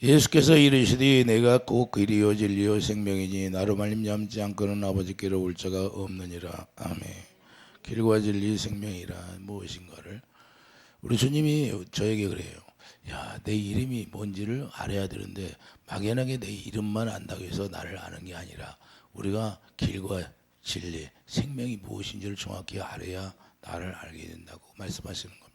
예수께서 이르시되 내가 곧 길이요 진리요 생명이니 나로 말미암지 않고는 아버지께로 올 자가 없느니라. 아멘. 길과 진리 생명이란 무엇인가를 우리 주님이 저에게 그래요. 야, 내 이름이 뭔지를 알아야 되는데 막연하게 내 이름만 안다고 해서 나를 아는 게 아니라 우리가 길과 진리 생명이 무엇인지를 정확히 알아야 나를 알게 된다고 말씀하시는 겁니다.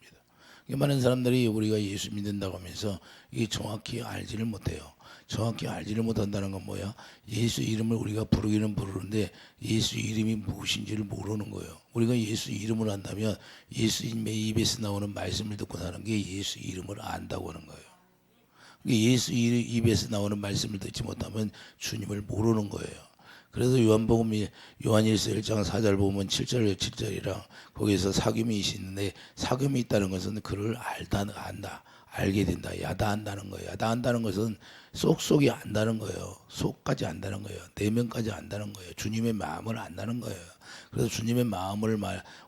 많은 사람들이 우리가 예수 믿는다고 하면서 이게 정확히 알지를 못해요. 정확히 알지를 못한다는 건 뭐야? 예수 이름을 우리가 부르기는 부르는데 예수 이름이 무엇인지를 모르는 거예요. 우리가 예수 이름을 안다면 예수님의 입에서 나오는 말씀을 듣고 사는 게 예수 이름을 안다고 하는 거예요. 예수 입에서 나오는 말씀을 듣지 못하면 주님을 모르는 거예요. 그래서 요한복음이 요한일서 1장 4절 보면 7절이랑 거기서 사귐이 있는데 사귐이 있다는 것은 그를 안다, 알게 된다, 야다한다는 거예요. 야다한다는 것은 속속이 안다는 거예요. 속까지 안다는 거예요. 내면까지 안다는 거예요. 주님의 마음을 안다는 거예요. 그래서 주님의 마음을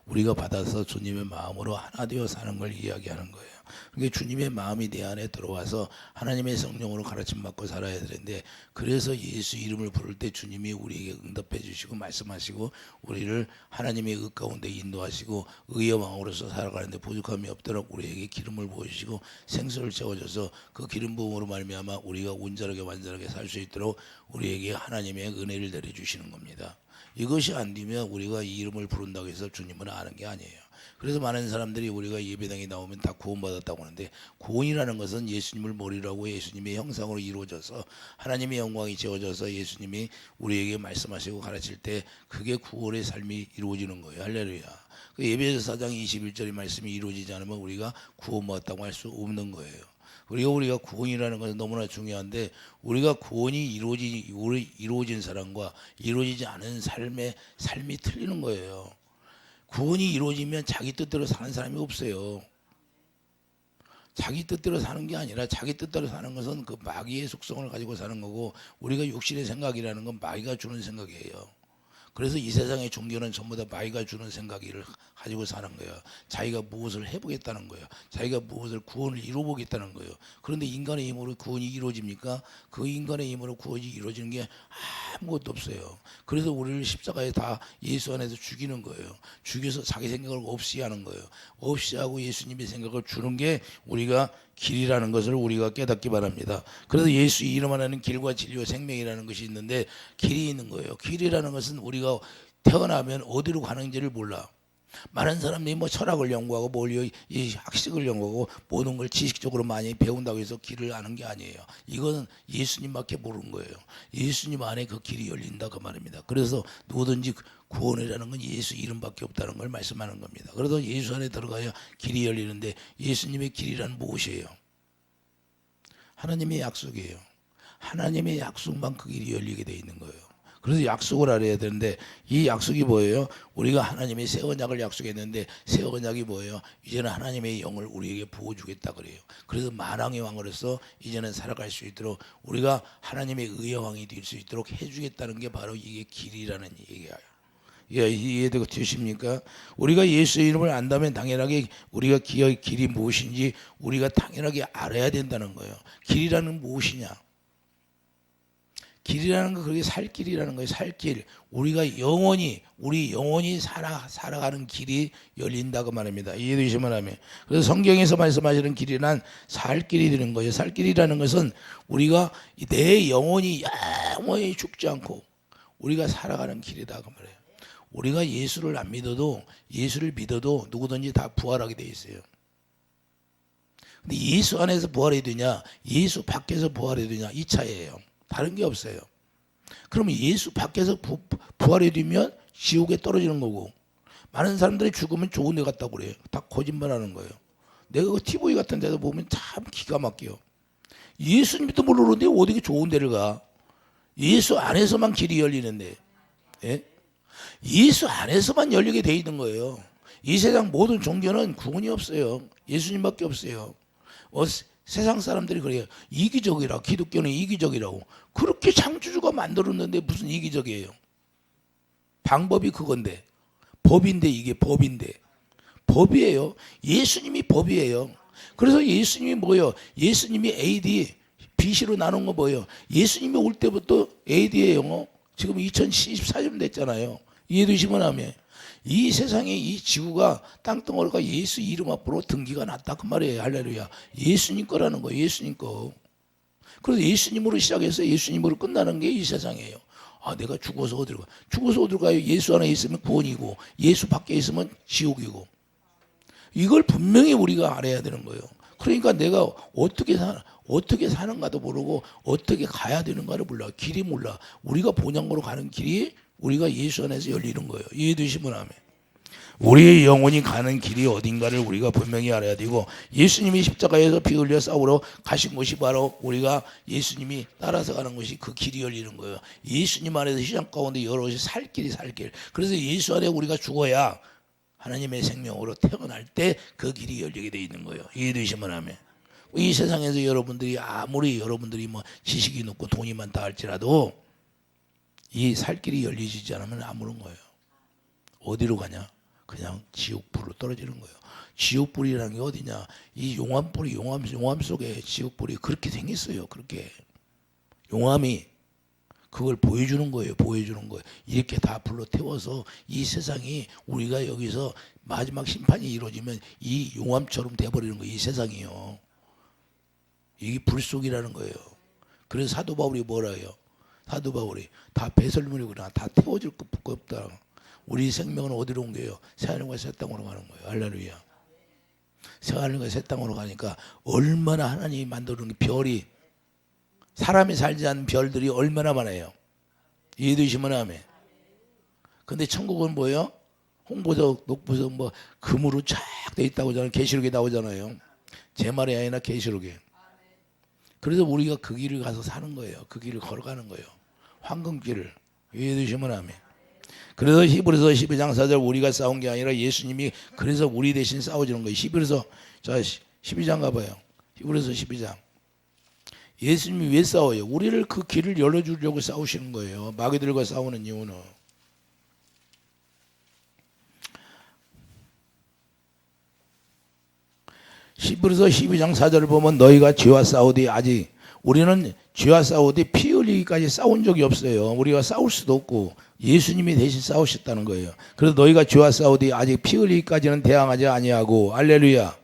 우리가 받아서 주님의 마음으로 하나 되어 사는 걸 이야기하는 거예요. 그러니까 주님의 마음이 내 안에 들어와서 하나님의 성령으로 가르침 받고 살아야 되는데 그래서 예수 이름을 부를 때 주님이 우리에게 응답해 주시고 말씀하시고 우리를 하나님의 의 가운데 인도하시고 의의 왕으로서 살아가는데 부족함이 없도록 우리에게 기름을 부어주시고 생수를 채워줘서 그 기름 부음으로 말미암아 우리가 온전하게 완전하게 살 수 있도록 우리에게 하나님의 은혜를 내려주시는 겁니다. 이것이 안 되면 우리가 이 이름을 부른다고 해서 주님을 아는 게 아니에요. 그래서 많은 사람들이 우리가 예배당에 나오면 다 구원받았다고 하는데 구원이라는 것은 예수님을 머리라고 예수님의 형상으로 이루어져서 하나님의 영광이 채워져서 예수님이 우리에게 말씀하시고 가르칠 때 그게 구원의 삶이 이루어지는 거예요. 할렐루야. 그 예배서 4장 21절의 말씀이 이루어지지 않으면 우리가 구원받았다고 할 수 없는 거예요. 우리가 구원이라는 것은 너무나 중요한데 우리가 구원이 이루어진 사람과 이루어지지 않은 삶이 틀리는 거예요. 구원이 이루어지면 자기 뜻대로 사는 사람이 없어요. 자기 뜻대로 사는 게 아니라 자기 뜻대로 사는 것은 그 마귀의 속성을 가지고 사는 거고 우리가 육신의 생각이라는 건 마귀가 주는 생각이에요. 그래서 이 세상의 종교는 전부 다 마귀가 주는 생각을 가지고 사는 거예요. 자기가 무엇을 해보겠다는 거예요. 자기가 무엇을 구원을 이루어보겠다는 거예요. 그런데 인간의 힘으로 구원이 이루어집니까? 그 인간의 힘으로 구원이 이루어지는 게 아무것도 없어요. 그래서 우리를 십자가에 다 예수 안에서 죽이는 거예요. 죽여서 자기 생각을 없이 하는 거예요. 없이 하고 예수님의 생각을 주는 게 우리가 길이라는 것을 우리가 깨닫기 바랍니다. 그래서 예수 이름 안에는 길과 진리와 생명이라는 것이 있는데 길이 있는 거예요. 길이라는 것은 우리가 태어나면 어디로 가는지를 몰라. 많은 사람들이 뭐 철학을 연구하고 이 학식을 연구하고 모든 걸 지식적으로 많이 배운다고 해서 길을 아는 게 아니에요. 이거는 예수님밖에 모르는 거예요. 예수님 안에 그 길이 열린다 그 말입니다. 그래서 누구든지 구원이라는 건 예수 이름밖에 없다는 걸 말씀하는 겁니다. 그래서 예수 안에 들어가야 길이 열리는데 예수님의 길이란 무엇이에요? 하나님의 약속이에요. 하나님의 약속만 그 길이 열리게 돼 있는 거예요. 그래서 약속을 알아야 되는데 이 약속이 뭐예요? 우리가 하나님의 새 언약을 약속했는데 새 언약이 뭐예요? 이제는 하나님의 영을 우리에게 부어주겠다 그래요. 그래서 만왕의 왕으로서 이제는 살아갈 수 있도록 우리가 하나님의 의의 왕이 될 수 있도록 해주겠다는 게 바로 이게 길이라는 얘기예요. 이해되고 되십니까? 우리가 예수의 이름을 안다면 당연하게 우리가 길이 무엇인지 우리가 당연하게 알아야 된다는 거예요. 길이라는 무엇이냐? 길이라는 거 그게 살 길이라는 거예요. 살 길. 우리 영원히 살아가는 길이 열린다고 말합니다. 이해되시면 하면. 그래서 성경에서 말씀하시는 길이란 살 길이 되는 거예요. 살 길이라는 것은 우리가 내 영혼이 죽지 않고 우리가 살아가는 길이다 그 말이에요. 우리가 예수를 믿어도 누구든지 다 부활하게 돼 있어요. 근데 예수 안에서 부활해야 되냐, 예수 밖에서 부활해야 되냐 이 차이예요. 다른 게 없어요. 그러면 예수 밖에서 부활해 되면 지옥에 떨어지는 거고 많은 사람들이 죽으면 좋은 데 갔다고 그래요. 다 거짓말하는 거예요. 내가 그 TV 같은 데서 보면 참 기가 막혀요. 예수님도 모르는데 어떻게 좋은 데를 가? 예수 안에서만 길이 열리는데 예수 안에서만 열리게 돼 있는 거예요. 이 세상 모든 종교는 구원이 없어요. 예수님밖에 없어요. 세상 사람들이 그래요. 이기적이라 기독교는 이기적이라고. 그렇게 창조주가 만들었는데 무슨 이기적이에요. 방법이 그건데 법인데 이게 법이에요. 예수님이 법이에요. 그래서 예수님이 뭐예요? 예수님이 AD BC로 나눈 거 뭐예요? 예수님이 올 때부터 AD예요. 지금 2014년 됐잖아요. 이해되시면 하면 이 세상에 이 지구가 땅덩어리가 예수 이름 앞으로 등기가 났다 그 말이에요. 할렐루야. 예수님 거라는 거예요. 예수님 거. 그래서 예수님으로 시작해서 예수님으로 끝나는 게 이 세상이에요. 아, 내가 죽어서 어디로 가? 죽어서 어디로 가요? 예수 안에 있으면 구원이고 예수 밖에 있으면 지옥이고. 이걸 분명히 우리가 알아야 되는 거예요. 그러니까 내가 어떻게 사는가도 모르고 어떻게 가야 되는가를 몰라. 길이 몰라. 우리가 본향으로 가는 길이 우리가 예수 안에서 열리는 거예요. 이해되시면 하면. 우리의 영혼이 가는 길이 어딘가를 우리가 분명히 알아야 되고, 예수님이 십자가에서 피 흘려 싸우러 가신 곳이 바로 우리가 예수님이 따라서 가는 것이 그 길이 열리는 거예요. 예수님 안에서 시장 가운데 여럿이 살 길이 살 길. 그래서 예수 안에 우리가 죽어야 하나님의 생명으로 태어날 때 그 길이 열리게 돼 있는 거예요. 이해되시면 하면. 이 세상에서 여러분들이 아무리 여러분들이 뭐 지식이 높고 돈이 많다 할지라도 이 살 길이 열리지 않으면 아무런 거예요. 어디로 가냐? 그냥 지옥불로 떨어지는 거예요. 지옥불이라는 게 어디냐? 이 용암불이 용암 속에 지옥불이 그렇게 생겼어요. 그렇게 용암이 그걸 보여주는 거예요. 보여주는 거예요. 이렇게 다 불로 태워서 이 세상이 우리가 여기서 마지막 심판이 이루어지면 이 용암처럼 돼버리는 거예요. 이 세상이요. 이게 불속이라는 거예요. 그래서 사도 바울이 뭐라 해요? 사도 바울이 다 배설물이구나. 다 태워질 것 없다. 우리 생명은 어디로 옮겨요? 새하늘과 새 땅으로 가는 거예요. 할렐루야. 새하늘과 새 땅으로 가니까 얼마나 하나님이 만드는 별이, 사람이 살지 않는 별들이 얼마나 많아요. 이해되시면 하면. 근데 천국은 뭐예요? 홍보석, 녹보석 뭐 금으로 쫙 돼 있다고 하잖아요. 계시록에 나오잖아요. 제 말이 아니라 계시록에. 그래서 우리가 그 길을 가서 사는 거예요. 그 길을 걸어가는 거예요. 황금길을. 이해되시면 하면. 그래서 히브리서 12장 4절 우리가 싸운 게 아니라 예수님이 그래서 우리 대신 싸워주는 거예요. 히브리서 12장 가봐요. 히브리서 12장. 예수님이 왜 싸워요? 우리를 그 길을 열어주려고 싸우시는 거예요. 마귀들과 싸우는 이유는. 히브리서 12장 4절을 보면 너희가 죄와 싸우되 아직 우리는 죄와 싸우되 피 흘리기까지 싸운 적이 없어요. 우리가 싸울 수도 없고 예수님이 대신 싸우셨다는 거예요. 그래서 너희가 죄와 싸우되 아직 피 흘리기까지는 대항하지 아니하고. 할렐루야.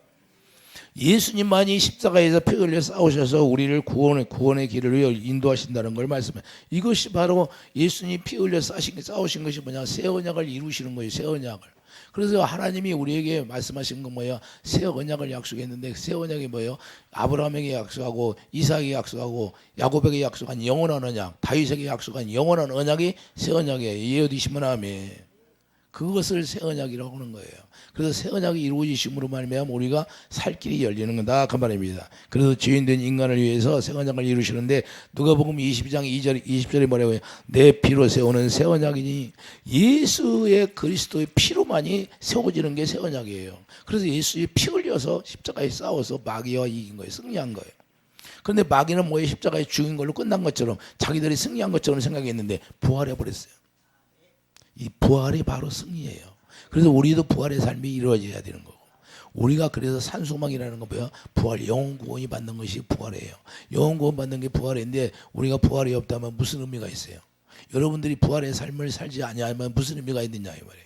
예수님만이 십자가에서 피 흘려 싸우셔서 우리를 구원의 길을 인도하신다는 걸 말씀해요. 이것이 바로 예수님이 피 흘려 싸우신 것이 뭐냐? 새 언약을 이루시는 거예요. 새 언약을. 그래서 하나님이 우리에게 말씀하신 건 뭐예요? 새 언약을 약속했는데 새 언약이 뭐예요? 아브라함에게 약속하고 이삭에게 약속하고 야곱에게 약속한 영원한 언약, 다윗에게 약속한 영원한 언약이 새 언약이에요. 이해되시면 아멘. 그것을 새 언약이라고 하는 거예요. 그래서 새 언약이 이루어지심으로 말미암아 우리가 살 길이 열리는 거다 그 말입니다. 그래서 죄인된 인간을 위해서 새 언약을 이루시는데 누가복음 22장 2절 20절에 뭐라고 해요? 내 피로 세우는 새 언약이니 예수의 그리스도의 피로만이 세워지는 게 새 언약이에요. 그래서 예수의 피 흘려서 십자가에 싸워서 마귀와 이긴 거예요. 승리한 거예요. 그런데 마귀는 뭐에 십자가에 죽인 걸로 끝난 것처럼 자기들이 승리한 것처럼 생각했는데 부활해 버렸어요. 이 부활이 바로 승리예요. 그래서 우리도 부활의 삶이 이루어져야 되는 거고, 우리가 그래서 산소망이라는 건 뭐야? 부활, 영혼 구원이 받는 것이 부활이에요. 영혼 구원 받는 게 부활인데 우리가 부활이 없다면 무슨 의미가 있어요? 여러분들이 부활의 삶을 살지 아니하면 무슨 의미가 있느냐 이 말이에요.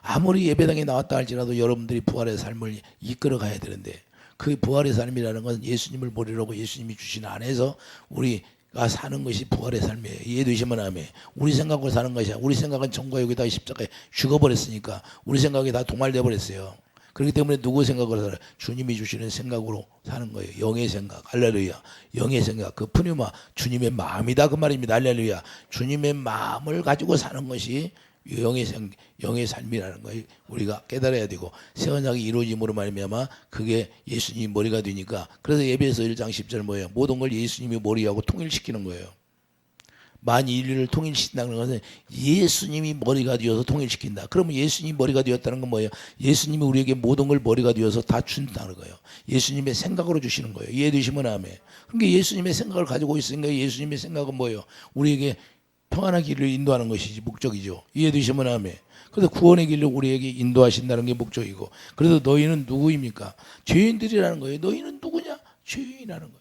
아무리 예배당에 나왔다 할지라도 여러분들이 부활의 삶을 이끌어 가야 되는데 그 부활의 삶이라는 건 예수님을 모르려고 예수님이 주신 안에서 우리가 사는 것이 부활의 삶이에요. 이해되시면 아멘. 우리 생각으로 사는 것이야. 우리 생각은 정과 여기다 십자가에 죽어버렸으니까 우리 생각이 다 도말돼 버렸어요. 그렇기 때문에 누구 생각으로 살아요? 주님이 주시는 생각으로 사는 거예요. 영의 생각. 할렐루야. 영의 생각. 그 푸뉴마 주님의 마음이다 그 말입니다. 할렐루야. 주님의 마음을 가지고 사는 것이 영의 삶이라는 걸 우리가 깨달아야 되고, 새 언약이 이루어짐으로 말미암아 그게 예수님이 머리가 되니까. 그래서 예배에서 1장 10절 뭐예요? 모든 걸 예수님이 머리하고 통일시키는 거예요. 만인류를 통일시킨다는 것은 예수님이 머리가 되어서 통일시킨다. 그러면 예수님이 머리가 되었다는 건 뭐예요? 예수님이 우리에게 모든 걸 머리가 되어서 다 준다는 거예요. 예수님의 생각으로 주시는 거예요. 이해되시면 아멘. 그러니까 예수님의 생각을 가지고 있으니까 예수님의 생각은 뭐예요? 우리에게 평안한 길을 인도하는 것이지 목적이죠. 이해되시면 아멘. 그래서 구원의 길로 우리에게 인도하신다는 게 목적이고, 그래서 너희는 누구입니까? 죄인들이라는 거예요. 너희는 누구냐? 죄인이라는 거예요.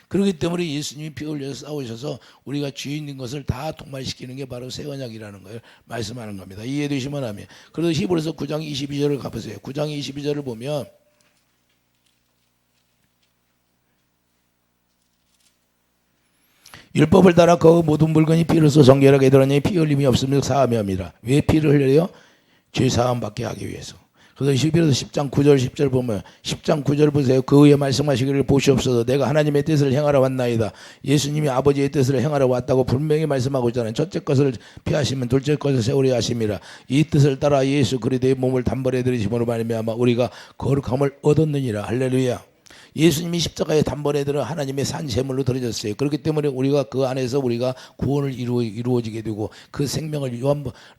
그렇기 때문에 예수님이 피 흘려서 싸우셔서 우리가 죄 있는 것을 다 통말시키는 게 바로 새 언약이라는 걸 말씀하는 겁니다. 이해되시면 하면. 그래서 히브리서 9장 22절을 가보세요. 9장 22절을 보면 율법을 따라 그 모든 물건이 피로써 정결하게 되느니 피 흘림이 없으면 사함이 합니다. 왜 피를 흘려요? 죄 사함 받게 하기 위해서. 그래서 히브리서 10장 9절 10절 보면 10장 9절 보세요. 그 후에 말씀하시기를 보시옵소서 내가 하나님의 뜻을 행하러 왔나이다. 예수님이 아버지의 뜻을 행하러 왔다고 분명히 말씀하고 있잖아요. 첫째 것을 피하시면 둘째 것을 세우려 하심이라. 이 뜻을 따라 예수 그리스도의 몸을 단번에 들이심으로 말미암아 우리가 거룩함을 얻었느니라. 할렐루야. 예수님이 십자가에 단번에 들어 하나님의 산 제물로 드려졌어요. 그렇기 때문에 우리가 그 안에서 우리가 구원을 이루어지게 되고 그 생명을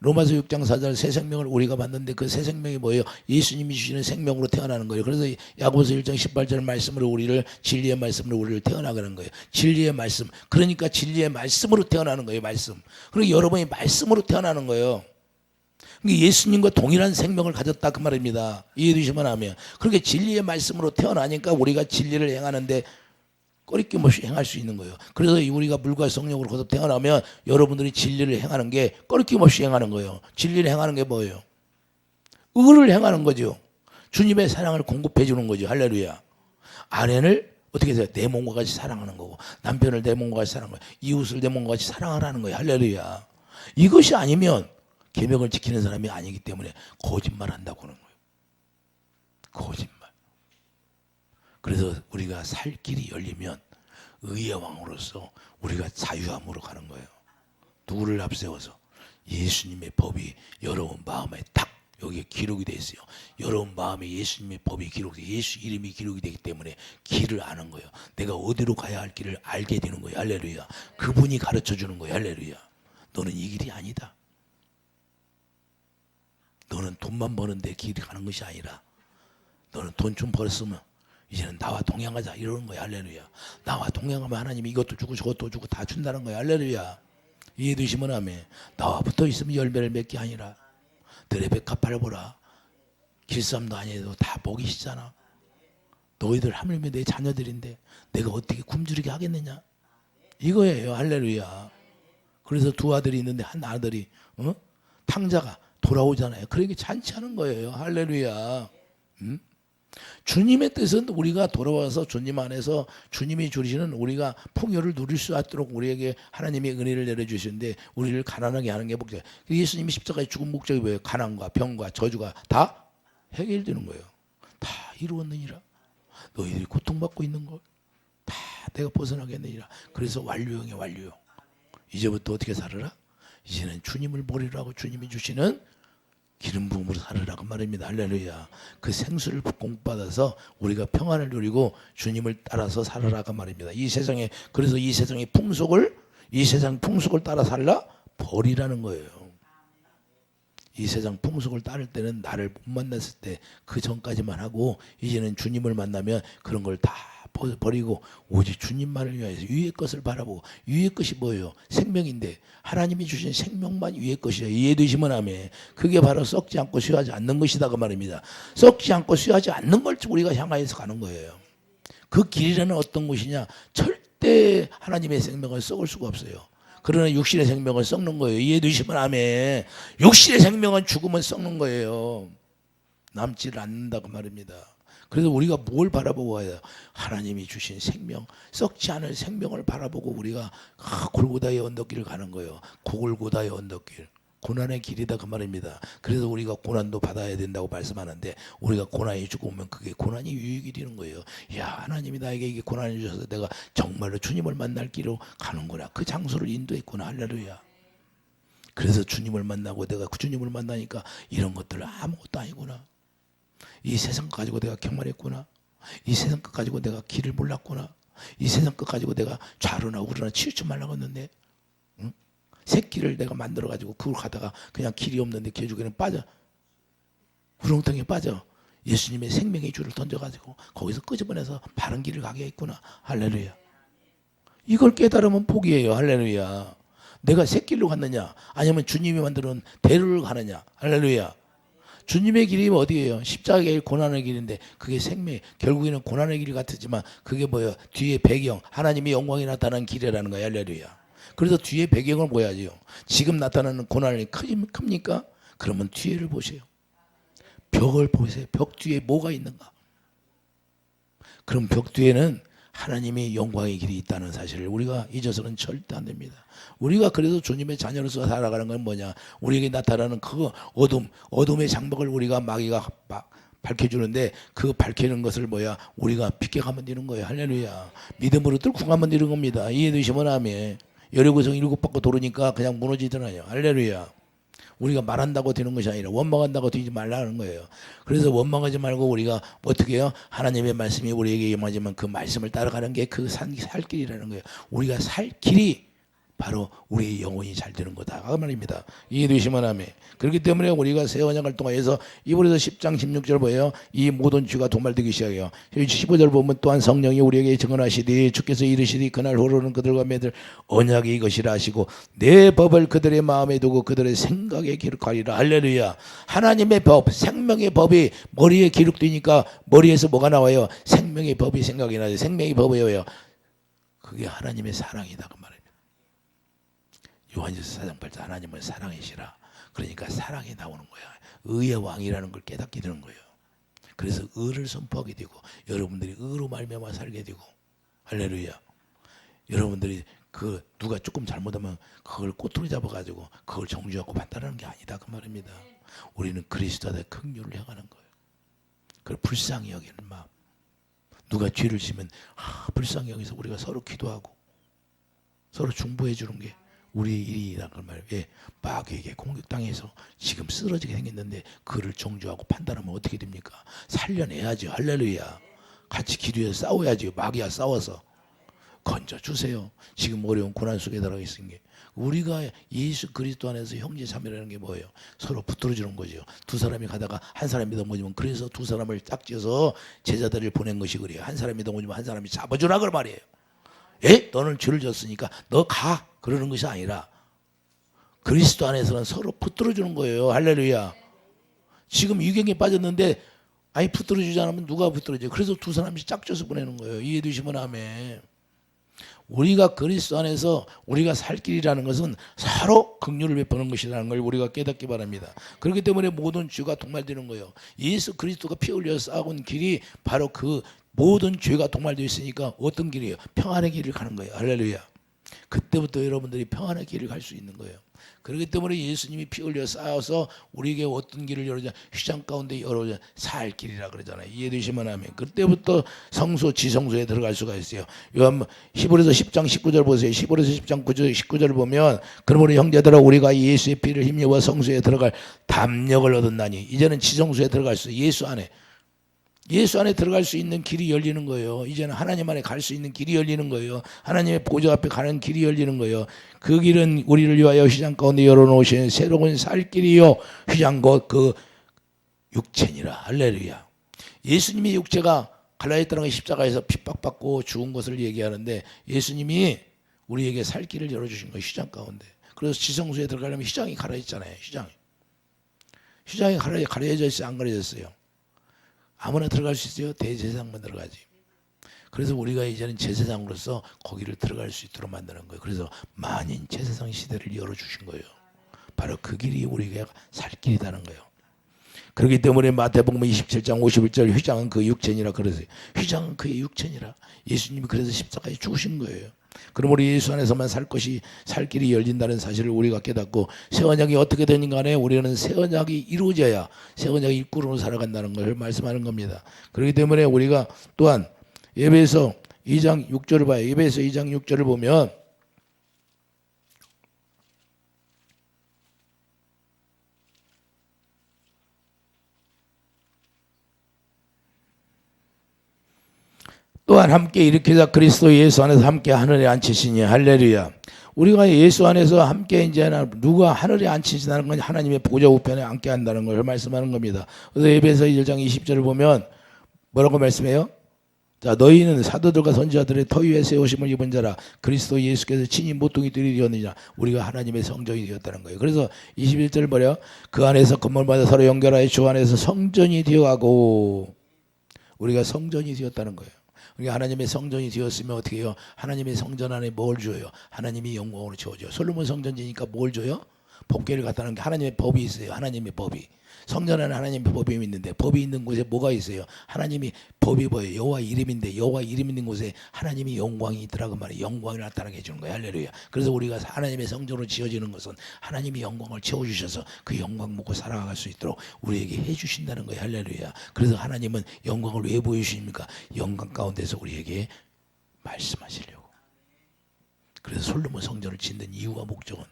로마서 6장 4절 새 생명을 우리가 받는데 그 새 생명이 뭐예요? 예수님이 주시는 생명으로 태어나는 거예요. 그래서 야고보서 1장 18절 말씀으로 우리를 진리의 말씀으로 우리를 태어나게 하는 거예요. 진리의 말씀. 그러니까 진리의 말씀으로 태어나는 거예요. 말씀. 그리고 여러분이 말씀으로 태어나는 거예요. 예수님과 동일한 생명을 가졌다 그 말입니다. 이해되시면 하면. 그렇게 진리의 말씀으로 태어나니까 우리가 진리를 행하는데 꺼리낌 없이 행할 수 있는 거예요. 그래서 우리가 물과 성령으로 거듭 태어나면 여러분들이 진리를 행하는 게 꺼리낌 없이 행하는 거예요. 진리를 행하는 게 뭐예요? 의를 행하는 거죠. 주님의 사랑을 공급해 주는 거죠. 할렐루야. 아내를 어떻게 해서 내 몸과 같이 사랑하는 거고 남편을 내 몸과 같이 사랑하는 거예요. 이웃을 내 몸과 같이 사랑하라는 거예요. 할렐루야. 이것이 아니면 계명을 지키는 사람이 아니기 때문에 거짓말한다고 하는 거예요. 거짓말. 그래서 우리가 살 길이 열리면 의의 왕으로서 우리가 자유함으로 가는 거예요. 누구를 앞세워서? 예수님의 법이 여러분 마음에 딱 여기에 기록이 되어 있어요. 여러분 마음에 예수님의 법이 기록돼 예수 이름이 기록이 되기 때문에 길을 아는 거예요. 내가 어디로 가야 할 길을 알게 되는 거예요. 할렐루야. 그분이 가르쳐 주는 거예요. 할렐루야. 너는 이 길이 아니다. 너는 돈만 버는데 길이 가는 것이 아니라 너는 돈 좀 벌었으면 이제는 나와 동행하자 이러는 거야. 할렐루야. 나와 동행하면 하나님이 이것도 주고 저것도 주고 다 준다는 거야. 할렐루야. 이해되시면 아멘. 나와 붙어 있으면 열매를 맺게 아니라 들의 백합 밟아라. 길쌈도 아니어도 다 먹이시잖아. 너희들 하물며 내 자녀들인데 내가 어떻게 굶주리게 하겠느냐. 이거예요. 할렐루야. 그래서 두 아들이 있는데 한 아들이 탕자가 돌아오잖아요. 그러니까 잔치하는 거예요. 할렐루야. 주님의 뜻은 우리가 돌아와서 주님 안에서 주님이 주시는 우리가 풍요를 누릴 수 있도록 우리에게 하나님의 은혜를 내려주시는데 우리를 가난하게 하는 게 목적. 예수님이 십자가에 죽은 목적이 뭐예요? 가난과 병과 저주가 다 해결되는 거예요. 다 이루었느니라. 너희들이 고통받고 있는 걸 다 내가 벗어나겠느니라. 그래서 완료형이 완료형. 이제부터 어떻게 살아라? 이제는 주님을 머리로 하고 주님이 주시는 기름 부음으로 살으라고 말입니다. 할렐루야. 그 생수를 공급받아서 우리가 평안을 누리고 주님을 따라서 살으라고 말입니다. 이 세상에 그래서 이 세상의 풍속을 이 세상 풍속을 따라 살라 버리라는 거예요. 이 세상 풍속을 따를 때는 나를 못 만났을 때 그 전까지만 하고 이제는 주님을 만나면 그런 걸 다 버리고 오직 주님만을 위하여서 위의 것을 바라보고 위의 것이 뭐예요? 생명인데 하나님이 주신 생명만 위의 것이에요. 이해되시면 아멘. 그게 바로 썩지 않고 쇠하지 않는 것이다 그 말입니다. 썩지 않고 쇠하지 않는 걸 우리가 향하여서 가는 거예요. 그 길이라는 어떤 것이냐? 절대 하나님의 생명을 썩을 수가 없어요. 그러나 육신의 생명을 썩는 거예요. 이해되시면 아멘. 육신의 생명은 죽으면 썩는 거예요. 남지를 않는다고 말입니다. 그래서 우리가 뭘 바라보고 가야 하나님이 주신 생명, 썩지 않을 생명을 바라보고 우리가 골고다의 언덕길을 가는 거예요. 골고다의 언덕길, 고난의 길이다 그 말입니다. 그래서 우리가 고난도 받아야 된다고 말씀하는데 우리가 고난이 죽으면 그게 고난이 유익이 되는 거예요. 야, 하나님이 나에게 이게 고난을 주셔서 내가 정말로 주님을 만날 길로 가는구나. 그 장소를 인도했구나. 할렐루야. 그래서 주님을 만나고 내가 그 주님을 만나니까 이런 것들 아무것도 아니구나. 이 세상 것 가지고 내가 경멸했구나. 이 세상 것 가지고 내가 길을 몰랐구나. 이 세상 것 가지고 내가 좌로나 우로나 치우쳐 말라고 했는데 새끼를 내가 만들어가지고 그걸 가다가 그냥 길이 없는데 개죽에는 빠져. 우렁텅이에 빠져. 예수님의 생명의 줄을 던져가지고 거기서 끄집어내서 바른 길을 가게 했구나. 할렐루야. 이걸 깨달으면 복이에요. 할렐루야. 내가 새길로 갔느냐 아니면 주님이 만들어놓은 대로를 가느냐. 할렐루야. 주님의 길이 어디예요? 십자가의 길, 고난의 길인데 그게 생명. 결국에는 고난의 길 같지만 그게 뭐예요? 뒤에 배경, 하나님의 영광이 나타나는 길이라는 거야. 할렐루야. 그래서 뒤에 배경을 보야지요. 지금 나타나는 고난이 큽니까? 그러면 뒤에를 보세요. 벽을 보세요. 벽 뒤에 뭐가 있는가? 그럼 벽 뒤에는 하나님의 영광의 길이 있다는 사실을 우리가 잊어서는 절대 안 됩니다. 우리가 그래서 주님의 자녀로서 살아가는 건 뭐냐? 우리에게 나타나는 그 어둠의 장막을 우리가 마귀가 밝혀주는데 그 밝히는 것을 뭐야? 우리가 빛게 가면 되는 거예요. 할렐루야. 믿음으로 뚫고 가면 되는 겁니다. 이해되시면 아멘. 여리고성 7바퀴 도르니까 그냥 무너지더라요. 할렐루야. 우리가 말한다고 되는 것이 아니라 원망한다고 되지 말라는 거예요. 그래서 원망하지 말고 우리가 어떻게 해요? 하나님의 말씀이 우리에게 임하지만 그 말씀을 따라가는 게 그 살 길이라는 거예요. 우리가 살 길이 바로 우리의 영혼이 잘 되는 거다 그 말입니다. 이해되시면 아멘. 그렇기 때문에 우리가 새 언약을 통하여서 이브리서 10장 16절 보여요. 이 모든 죄가 도말되기 시작해요. 15절 보면 또한 성령이 우리에게 증언하시되 주께서 이르시되 그날 후로는 그들과 맺을 언약이 이것이라 하시고 내 법을 그들의 마음에 두고 그들의 생각에 기록하리라. 할렐루야. 하나님의 법, 생명의 법이 머리에 기록되니까 머리에서 뭐가 나와요? 생명의 법이 생각이 나요. 생명의 법이에요. 그게 하나님의 사랑이다 그 말입니다. 요한일서 4장 8절 하나님은 사랑이시라. 그러니까 사랑이 나오는 거야. 의의 왕이라는 걸 깨닫게 되는 거예요. 그래서 의를 선포하게 되고 여러분들이 의로 말미암아 살게 되고 할렐루야. 여러분들이 그 누가 조금 잘못하면 그걸 꼬투리 잡아가지고 그걸 정죄하고 판단하는 게 아니다 그 말입니다. 우리는 그리스도의 긍휼을 향하는 거예요. 그걸 불쌍히 여기는 마음. 누가 죄를 지면 불쌍히 여기서 우리가 서로 기도하고 서로 중보해 주는 게 우리의 일이라는 걸 말이에요. 예, 마귀에게 공격당해서 지금 쓰러지게 생겼는데 그를 정죄하고 판단하면 어떻게 됩니까? 살려내야죠. 할렐루야. 같이 기도해서 싸워야죠. 마귀와 싸워서 건져주세요. 지금 어려운 고난 속에 들어가 있는 게 우리가 예수 그리스도 안에서 형제 자매라는 게 뭐예요? 서로 붙들어주는 거죠. 두 사람이 가다가 한 사람이 넘어지면 그래서 두 사람을 짝지어서 제자들을 보낸 것이 그래요. 한 사람이 넘어지면 한 사람이 잡아주라 그 말이에요. 에? 너는 죄를 졌으니까 너 가. 그러는 것이 아니라 그리스도 안에서는 서로 붙들어주는 거예요. 할렐루야. 지금 유경에 빠졌는데 아니 붙들어주지 않으면 누가 붙들어줘요? 그래서 두 사람씩 짝져서 보내는 거예요. 이해되시면 아멘. 우리가 그리스도 안에서 우리가 살 길이라는 것은 서로 긍휼을 베푸는 것이라는 걸 우리가 깨닫기 바랍니다. 그렇기 때문에 모든 죄가 동말되는 거예요. 예수 그리스도가 피 흘려서 쌓아온 길이 바로 그 모든 죄가 동말되어 있으니까 어떤 길이에요? 평안의 길을 가는 거예요. 할렐루야. 그때부터 여러분들이 평안의 길을 갈 수 있는 거예요. 그렇기 때문에 예수님이 피 흘려 쌓아서 우리에게 어떤 길을 열어주냐? 휘장 가운데 열어주냐? 살 길이라 그러잖아요. 이해되시면 하면 그때부터 성소 지성소에 들어갈 수가 있어요. 히브리서 10장 19절 보세요. 히브리서 10장 19절 보면 그러므로 형제들아 우리가 예수의 피를 힘입어 성소에 들어갈 담력을 얻었나니 이제는 지성소에 들어갈 수 예수 안에 들어갈 수 있는 길이 열리는 거예요. 이제는 하나님 안에 갈 수 있는 길이 열리는 거예요. 하나님의 보좌 앞에 가는 길이 열리는 거예요. 그 길은 우리를 위하여 휘장 가운데 열어놓으신 새로운 살 길이요. 휘장 곧 그 육체니라. 할렐루야. 예수님의 육체가 갈라디 땅의 십자가에서 핍박받고 죽은 것을 얘기하는데 예수님이 우리에게 살 길을 열어주신 거예요. 휘장 가운데. 그래서 지성소에 들어가려면 휘장이 갈아있잖아요. 휘장이 가려져 있어요? 안 가려졌어요? 아무나 들어갈 수 있어요? 대제사장만 들어가지. 그래서 우리가 이제는 제사장으로서 거기를 들어갈 수 있도록 만드는 거예요. 그래서 만인 제사장 시대를 열어주신 거예요. 바로 그 길이 우리가 살 길이라는 거예요. 그렇기 때문에 마태복음 27장 51절 휘장은 그 육체니라 그러세요. 휘장은 그의 육체니라. 예수님이 그래서 십자가에 죽으신 거예요. 그러므로 예수 안에서만 살 길이 열린다는 사실을 우리가 깨닫고 새 언약이 어떻게 되는 간에 우리는 새 언약이 이루어져야 새 언약의 일꾼으로 살아간다는 것을 말씀하는 겁니다. 그렇기 때문에 우리가 또한 에베소 2장 6절을 봐요. 에베소 2장 6절을 보면 또한 함께 일으키사 그리스도 예수 안에서 함께 하늘에 앉히시니 할렐루야. 우리가 예수 안에서 함께 이제 누가 하늘에 앉히신다는 건 하나님의 보좌 우편에 앉게 한다는 걸 말씀하는 겁니다. 그래서 에베소 1장 20절을 보면 뭐라고 말씀해요? 자, 너희는 사도들과 선지자들의 터 위에 세우심을 입은 자라 그리스도 예수께서 친히 모퉁이들이 되었느냐. 우리가 하나님의 성전이 되었다는 거예요. 그래서 21절 보려 그 안에서 건물마다 서로 연결하여 주 안에서 성전이 되어가고 우리가 성전이 되었다는 거예요. 우리가 하나님의 성전이 되었으면 어떻게 해요? 하나님의 성전 안에 뭘 줘요? 하나님이 영광으로 채워줘요. 솔로몬 성전 지니까 뭘 줘요? 법궤를 갖다는 게 하나님의 법이 있어요. 하나님의 법이. 성전 안에 하나님의 법이 있는데 법이 있는 곳에 뭐가 있어요? 하나님이 법이 뭐예요? 여호와 이름인데 여호와 이름 있는 곳에 하나님이 영광이 있더라고 말이에요. 영광을 나타나게 해주는 거예요. 할렐루야. 그래서 우리가 하나님의 성전으로 지어지는 것은 하나님이 영광을 채워주셔서 그 영광 먹고 살아갈 수 있도록 우리에게 해주신다는 거예요. 할렐루야. 그래서 하나님은 영광을 왜 보여주십니까? 영광 가운데서 우리에게 말씀하시려고. 그래서 솔로몬 성전을 짓는 이유와 목적은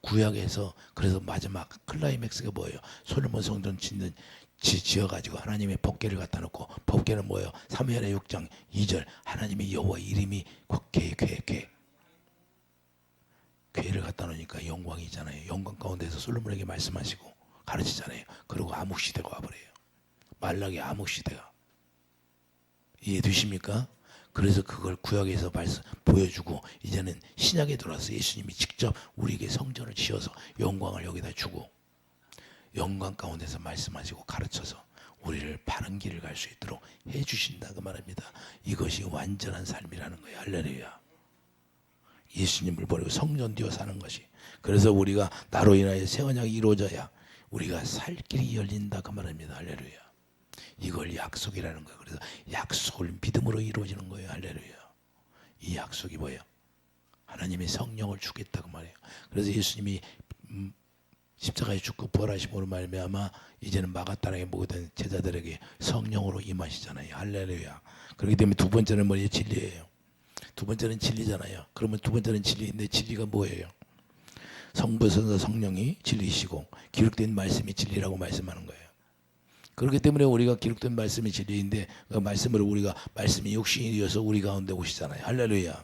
구약에서 그래서 마지막 클라이맥스가 뭐예요? 솔로몬 성전 지어가지고 하나님의 법궤를 갖다 놓고 법궤는 뭐예요? 사무엘의 6장 2절 하나님의 여호와 이름이 궤를 갖다 놓으니까 영광이 있잖아요. 영광 가운데서 솔로몬에게 말씀하시고 가르치잖아요. 그리고 암흑시대가 와버려요. 말라기 암흑시대가. 이해되십니까? 그래서 그걸 구약에서 보여주고 이제는 신약에 들어와서 예수님이 직접 우리에게 성전을 지어서 영광을 여기다 주고 영광 가운데서 말씀하시고 가르쳐서 우리를 바른 길을 갈 수 있도록 해주신다 그 말입니다. 이것이 완전한 삶이라는 거예요. 할렐루야. 예수님을 버리고 성전 되어 사는 것이. 그래서 우리가 나로 인하여 새 언약이 이루어져야 우리가 살 길이 열린다 그 말입니다. 할렐루야. 이걸 약속이라는 거예요. 그래서 약속을 믿음으로 이루어지는 거예요. 할렐루야. 이 약속이 뭐예요? 하나님의 성령을 주겠다 그 말이에요. 그래서 예수님이 십자가에 죽고 부활하심으로 말미암아 이제는 마가다락에 모든 제자들에게 성령으로 임하시잖아요. 할렐루야. 그렇기 때문에 두 번째는 뭐예요? 진리예요. 두 번째는 진리잖아요. 그러면 두 번째는 진리인데 진리가 뭐예요? 성부, 성자, 성령이 진리시고 기록된 말씀이 진리라고 말씀하는 거예요. 그렇기 때문에 우리가 기록된 말씀이 진리인데 그 말씀으로 우리가 말씀이 육신이 되어서 우리 가운데 오시잖아요. 할렐루야.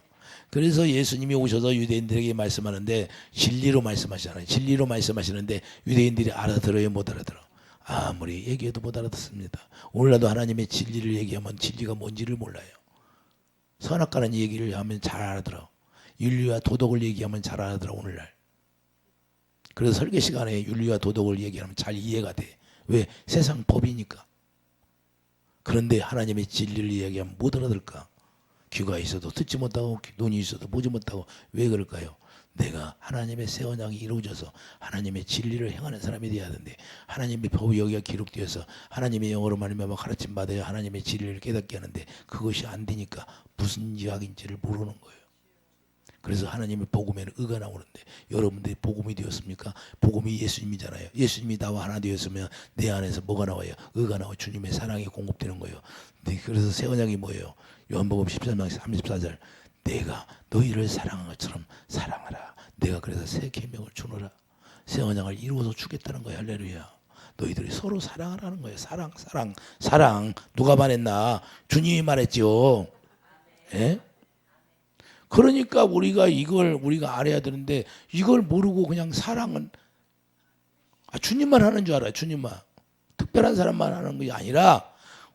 그래서 예수님이 오셔서 유대인들에게 말씀하는데 진리로 말씀하시잖아요. 진리로 말씀하시는데 유대인들이 알아들어요? 못 알아들어? 아무리 얘기해도 못 알아듣습니다. 오늘날도 하나님의 진리를 얘기하면 진리가 뭔지를 몰라요. 선악과는 얘기를 하면 잘 알아들어. 윤리와 도덕을 얘기하면 잘 알아들어 오늘날. 그래서 설계 시간에 윤리와 도덕을 얘기하면 잘 이해가 돼. 왜? 세상 법이니까. 그런데 하나님의 진리를 이야기하면 못 알아들을까? 귀가 있어도 듣지 못하고 눈이 있어도 보지 못하고. 왜 그럴까요? 내가 하나님의 새 언약이 이루어져서 하나님의 진리를 행하는 사람이 되어야 하는데 하나님의 법이 여기가 기록되어서 하나님의 영어로 말미암아 가르침 받아야 하나님의 진리를 깨닫게 하는데 그것이 안 되니까 무슨 이야기인지를 모르는 거예요. 그래서 하나님의 복음에는 의가 나오는데 여러분들이 복음이 되었습니까? 복음이 예수님이잖아요. 예수님이 나와 하나 되었으면 내 안에서 뭐가 나와요? 의가 나와. 주님의 사랑이 공급되는 거예요. 그래서 새 언약이 뭐예요? 요한복음 13장 34절 내가 너희를 사랑한 것처럼 사랑하라. 내가 그래서 새 계명을 주노라. 새 언약을 이루어서 주겠다는 거예요. 할렐루야. 너희들이 서로 사랑하라는 거예요. 사랑. 누가 말했나? 주님이 말했죠. 예? 그러니까 우리가 이걸 우리가 알아야 되는데 이걸 모르고 그냥 사랑은 주님만 하는 줄 알아요. 주님만. 특별한 사람만 하는 것이 아니라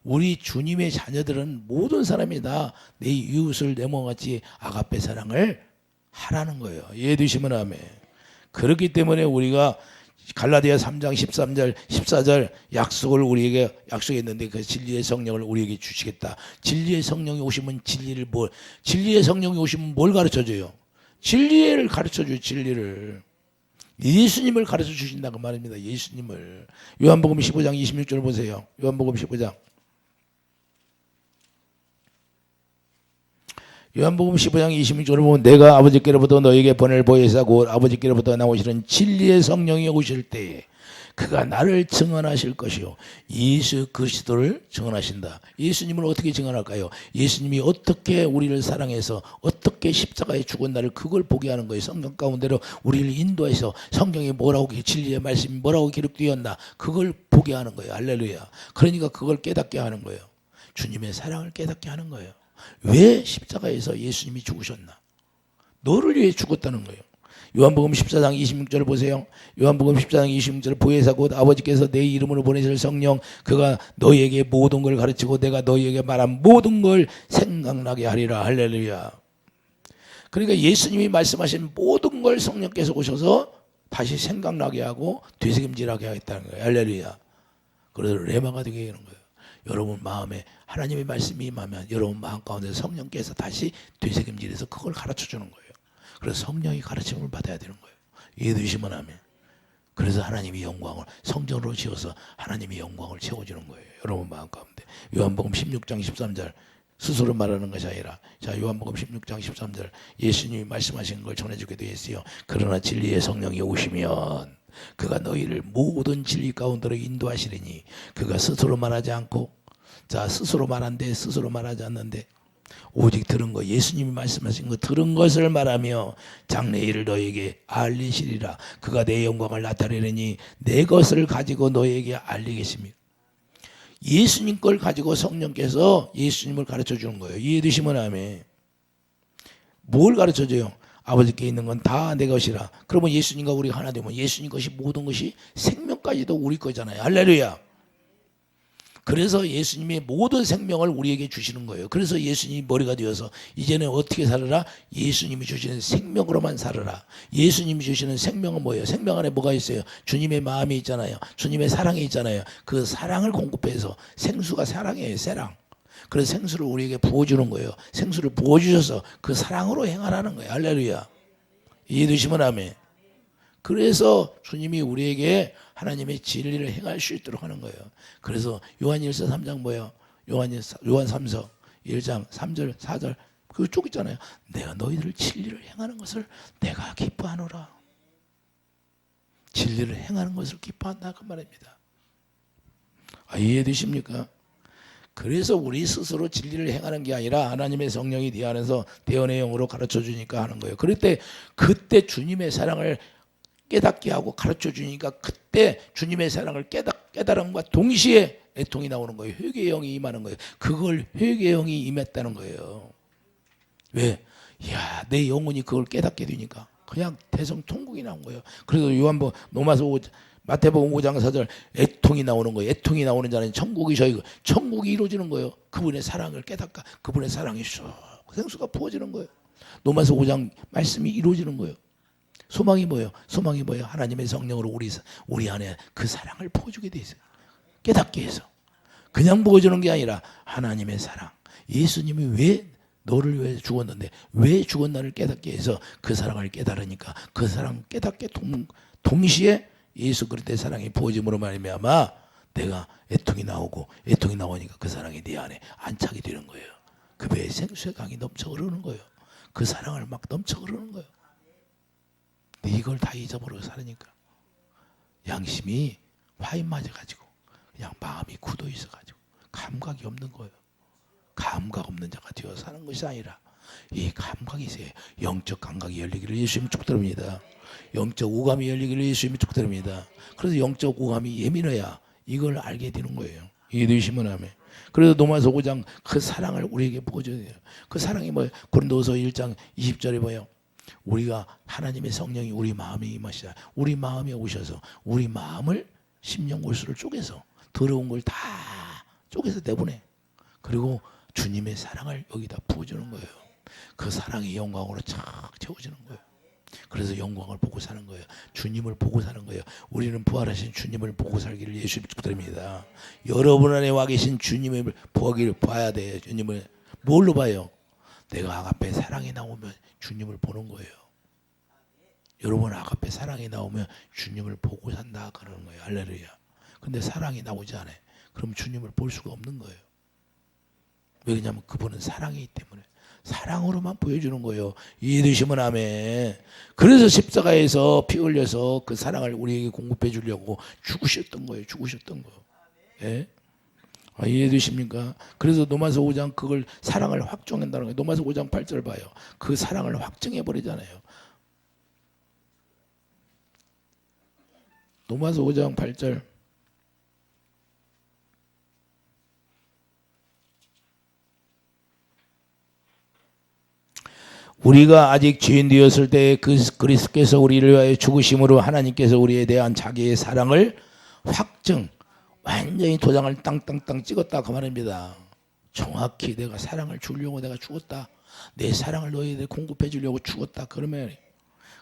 우리 주님의 자녀들은 모든 사람이 다 내 이웃을 내 몸같이 아가페 사랑을 하라는 거예요. 이해되시면 아멘. 그렇기 때문에 우리가 갈라디아 3장 13절 14절 약속을 우리에게 약속했는데 그 진리의 성령을 우리에게 주시겠다. 진리의 성령이 오시면 진리의 성령이 오시면 뭘 가르쳐줘요? 진리를 가르쳐줘요. 진리를. 예수님을 가르쳐 주신다고 말입니다. 예수님을. 요한복음 15장 26절 보세요. 요한복음 15장. 요한복음 15장 26절을 보면 내가 아버지께로부터 너에게 번을 보이사 곧 아버지께로부터 나오시는 진리의 성령이 오실 때에 그가 나를 증언하실 것이요. 예수 그리스도를 증언하신다. 예수님을 어떻게 증언할까요? 예수님이 어떻게 우리를 사랑해서 어떻게 십자가에 죽은 나를 그걸 보게 하는 거예요. 성경 가운데로 우리를 인도해서 성경에 뭐라고 진리의 말씀이 뭐라고 기록되었나 그걸 보게 하는 거예요. 할렐루야. 그러니까 그걸 깨닫게 하는 거예요. 주님의 사랑을 깨닫게 하는 거예요. 왜 십자가에서 예수님이 죽으셨나? 너를 위해 죽었다는 거예요. 요한복음 14장 26절 보세요. 요한복음 14장 26절 보혜사 곧 아버지께서 내 이름으로 보내실 성령 그가 너희에게 모든 걸 가르치고 내가 너희에게 말한 모든 걸 생각나게 하리라. 할렐루야. 그러니까 예수님이 말씀하신 모든 걸 성령께서 오셔서 다시 생각나게 하고 되새김질하게 하겠다는 거예요. 할렐루야. 그래서 레마가 되게 하는 거예요. 여러분 마음에 하나님의 말씀이 임하면 여러분 마음 가운데 성령께서 다시 되새김질해서 그걸 가르쳐 주는 거예요. 그래서 성령이 가르침을 받아야 되는 거예요. 이해되시면 아멘. 그래서 하나님이 영광을 성전으로 지어서 하나님이 영광을 채워주는 거예요. 여러분 마음 가운데. 요한복음 16장 13절 스스로 말하는 것이 아니라 자 요한복음 16장 13절 예수님이 말씀하신 걸 전해주게 되어 있어요. 그러나 진리의 성령이 오시면 그가 너희를 모든 진리 가운데로 인도하시리니 그가 스스로 말하지 않고 자 스스로 말한데 스스로 말하지 않는데 오직 들은 것 예수님이 말씀하신 것 들은 것을 말하며 장래 일을 너에게 알리시리라. 그가 내 영광을 나타내리니 내 것을 가지고 너에게 알리겠습니다. 예수님 걸 가지고 성령께서 예수님을 가르쳐 주는 거예요. 이해되시면 아멘. 뭘 가르쳐 줘요? 아버지께 있는 건 다 내 것이라. 그러면 예수님과 우리가 하나 되면 예수님 것이 모든 것이 생명까지도 우리 거잖아요. 할렐루야. 그래서 예수님의 모든 생명을 우리에게 주시는 거예요. 그래서 예수님이 머리가 되어서 이제는 어떻게 살아라? 예수님이 주시는 생명으로만 살아라. 예수님이 주시는 생명은 뭐예요? 생명 안에 뭐가 있어요? 주님의 마음이 있잖아요. 주님의 사랑이 있잖아요. 그 사랑을 공급해서 생수가 사랑이에요. 사랑. 그래서 생수를 우리에게 부어주는 거예요. 생수를 부어주셔서 그 사랑으로 행하라는 거예요. 할렐루야. 이해되시면 아멘. 그래서 주님이 우리에게 하나님의 진리를 행할 수 있도록 하는 거예요. 그래서 요한일서 3장 뭐예요? 요한 3서 1장 3절 4절 그거 쭉 있잖아요. 내가 너희들 진리를 행하는 것을 내가 기뻐하노라. 진리를 행하는 것을 기뻐한다 그 말입니다. 이해되십니까? 그래서 우리 스스로 진리를 행하는 게 아니라 하나님의 성령이 네 안에서 대언의 영으로 가르쳐 주니까 하는 거예요. 그때 주님의 사랑을 깨닫게 하고 가르쳐 주니까 그때 주님의 사랑을 깨달음과 동시에 애통이 나오는 거예요. 회개의 영이 임하는 거예요. 그걸 회개의 영이 임했다는 거예요. 왜? 이야, 내 영혼이 그걸 깨닫게 되니까 그냥 대성통곡이 나온 거예요. 그래서 마태복음 5장 4절 애통이 나오는 거예요. 애통이 나오는 자는 천국이 천국이 이루어지는 거예요. 그분의 사랑을 깨닫까 그분의 사랑이 쑥 생수가 부어지는 거예요. 로마서 5장 말씀이 이루어지는 거예요. 소망이 뭐예요? 하나님의 성령으로 우리 안에 그 사랑을 부어주게 돼 있어요. 깨닫게 해서 그냥 부어주는 게 아니라 하나님의 사랑. 예수님이 왜 너를 위해 죽었는데 왜 죽었나를 깨닫게 해서 그 사랑을 깨달으니까 그 사랑 깨닫게 동시에 예수 그리스도의 사랑이 부어짐으로 말미암아 내가 애통이 나오니까 그 사랑이 네 안에 안착이 되는 거예요. 그 배에 생수의 강이 넘쳐 흐르는 거예요. 그 사랑을 막 넘쳐 흐르는 거예요. 이걸 다 잊어버리고 살으니까 양심이 화인 맞아가지고 그냥 마음이 굳어 있어가지고 감각이 없는 거예요. 감각 없는 자가 되어 사는 것이 아니라 이 감각이 있어요. 영적 감각이 열리기를 예수님이 축복드립니다. 영적 오감이 열리기를 예수님이 축복드립니다. 그래서 영적 오감이 예민해야 이걸 알게 되는 거예요. 이해되시면 아멘. 그래서 로마서 5장 그 사랑을 우리에게 보여줘야 돼요. 그 사랑이 뭐예요? 고린도서 1장 20절에 뭐예요? 우리가 하나님의 성령이 우리 마음에 임하시다. 우리 마음에 오셔서 우리 마음을 심령 골수를 쪼개서 더러운 걸 다 쪼개서 내보내. 그리고 주님의 사랑을 여기다 부어주는 거예요. 그 사랑이 영광으로 착 채워지는 거예요. 그래서 영광을 보고 사는 거예요. 주님을 보고 사는 거예요. 우리는 부활하신 주님을 보고 살기를 예수님 축복드립니다. 여러분 안에 와 계신 주님을 봐야 돼요. 주님을 뭘로 봐요? 내가 아가페 사랑이 나오면 주님을 보는 거예요. 여러분 아가페 사랑이 나오면 주님을 보고 산다 그러는 거예요. 할렐루야. 근데 사랑이 나오지 않아요. 그럼 주님을 볼 수가 없는 거예요. 왜냐하면 그분은 사랑이기 때문에 사랑으로만 보여주는 거예요. 이해되시면 아멘. 그래서 십자가에서 피 흘려서 그 사랑을 우리에게 공급해 주려고 죽으셨던 거예요. 예? 이해되십니까? 그래서 로마서 5장 그걸 사랑을 확정한다는 거예요. 로마서 5장 8절 봐요. 그 사랑을 확정해 버리잖아요. 로마서 5장 8절 우리가 아직 죄인 되었을 때 그 그리스도께서 우리를 위하여 죽으심으로 하나님께서 우리에 대한 자기의 사랑을 확증, 완전히 도장을 땅땅땅 찍었다 그 말입니다. 정확히 내가 사랑을 주려고 내가 죽었다. 내 사랑을 너희에게 공급해 주려고 죽었다. 그러면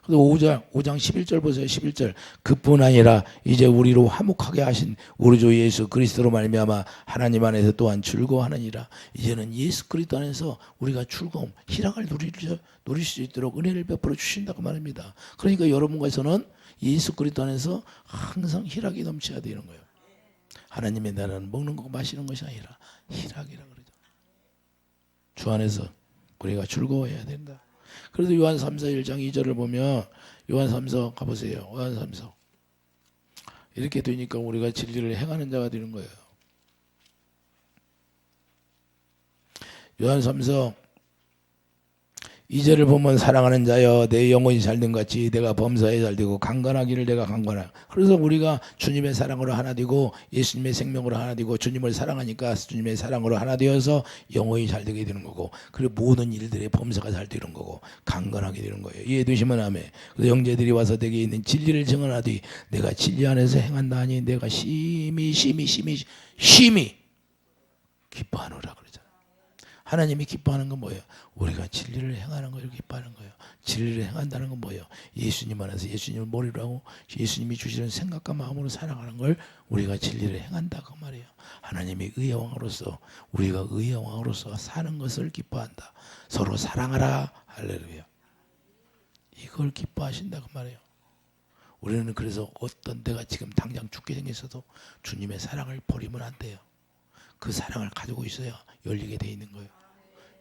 그래서 5장 11절 보세요. 11절. 그뿐 아니라 이제 우리로 화목하게 하신 우리 주 예수 그리스도로 말미암아 하나님 안에서 또한 즐거워하느니라. 이제는 예수 그리스도 안에서 우리가 즐거움, 희락을 누릴 수 있도록 은혜를 베풀어 주신다고 말합니다. 그러니까 여러분과에서는 예수 그리스도 안에서 항상 희락이 넘쳐야 되는 거예요. 하나님의 나라는 먹는 거 마시는 것이 아니라 희락이라 그러죠. 주 안에서 우리가 즐거워해야 된다. 그래도 요한 3서 1장 2절을 보면 요한 3서 가보세요. 요한 3서 이렇게 되니까 우리가 진리를 행하는 자가 되는 거예요. 요한 3서 2절을 보면 사랑하는 자여 내 영혼이 잘된 같이 내가 범사에 잘되고 강건하기를 내가 강건하라. 그래서 우리가 주님의 사랑으로 하나 되고 예수님의 생명으로 하나 되고 주님을 사랑하니까 주님의 사랑으로 하나 되어서 영혼이 잘되게 되는 거고 그리고 모든 일들의 범사가 잘 되는 거고 강건하게 되는 거예요. 이해되시면 아멘. 그래서 형제들이 와서 내게 있는 진리를 증언하되 내가 진리 안에서 행한다 하니 내가 심히 기뻐하노라 그러잖아요. 하나님이 기뻐하는 건 뭐예요? 우리가 진리를 행하는 거를 기뻐하는 거예요. 진리를 행한다는 건 뭐예요? 예수님 안에서 예수님을 머리로 하고 예수님이 주시는 생각과 마음으로 살아가는 걸 우리가 진리를 행한다고 말이에요. 하나님이 의의 왕으로서 우리가 의의 왕으로서 사는 것을 기뻐한다. 서로 사랑하라. 할렐루야. 이걸 기뻐하신다고 말이에요. 우리는 그래서 어떤 내가 지금 당장 죽게 생겼어도 주님의 사랑을 버리면 안 돼요. 그 사랑을 가지고 있어야 열리게 돼 있는 거예요.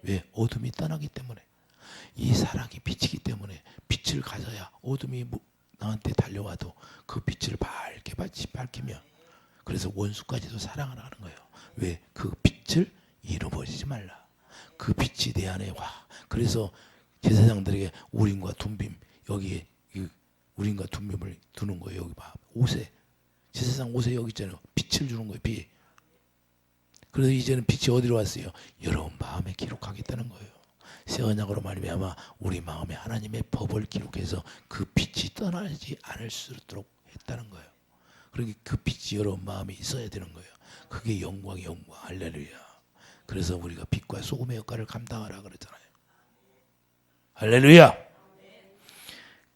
왜? 어둠이 떠나기 때문에. 이 사랑이 빛이기 때문에 빛을 가져야 어둠이 나한테 달려와도 그 빛을 밝게 밝히면 그래서 원수까지도 사랑을 하는 거예요. 왜? 그 빛을 잃어버리지 말라. 그 빛이 내 안에 와. 그래서 제사장들에게 우림과 둠빔 여기에 우림과 둠빔을 두는 거예요. 여기 봐. 옷에 제사장 옷에 여기 있잖아요. 빛을 주는 거예요. 빛. 그래서 이제는 빛이 어디로 왔어요? 여러분 마음에 기록하겠다는 거예요. 새 언약으로 말미암아 우리 마음에 하나님의 법을 기록해서 그 빛이 떠나지 않을 수 있도록 했다는 거예요. 그러니까 그 빛이 여러분 마음에 있어야 되는 거예요. 그게 영광이 영광. 할렐루야. 그래서 우리가 빛과 소금의 역할을 감당하라 그러잖아요. 할렐루야.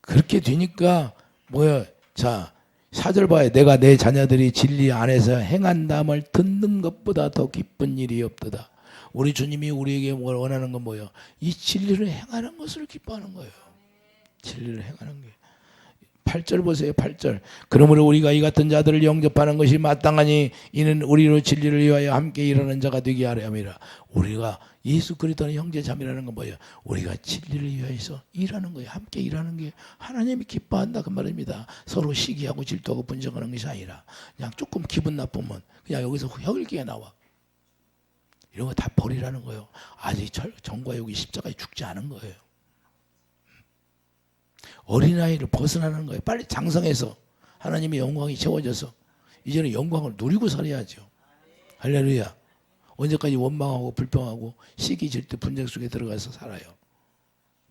그렇게 되니까 뭐야? 자 4절 봐요. 내가 내 자녀들이 진리 안에서 행한담을 듣는 것보다 더 기쁜 일이 없도다. 우리 주님이 우리에게 원하는 건 뭐예요? 이 진리를 행하는 것을 기뻐하는 거예요. 진리를 행하는 게. 8절 보세요. 8절. 그러므로 우리가 이 같은 자들을 영접하는 것이 마땅하니 이는 우리로 진리를 위하여 함께 일하는 자가 되게 하려 함이라. 우리가 예수 그리스도는 형제자매라는 건 뭐예요? 우리가 진리를 위하여서 일하는 거예요. 함께 일하는 게 하나님이 기뻐한다 그 말입니다. 서로 시기하고 질투하고 분쟁하는 것이 아니라 그냥 조금 기분 나쁘면 그냥 여기서 혀글기가 나와. 이런 거 다 버리라는 거예요. 아직 정과 여기 십자가에 죽지 않은 거예요. 어린아이를 벗어나는 거예요. 빨리 장성해서 하나님의 영광이 채워져서 이제는 영광을 누리고 살아야죠. 할렐루야. 언제까지 원망하고 불평하고 시기 질투 분쟁 속에 들어가서 살아요.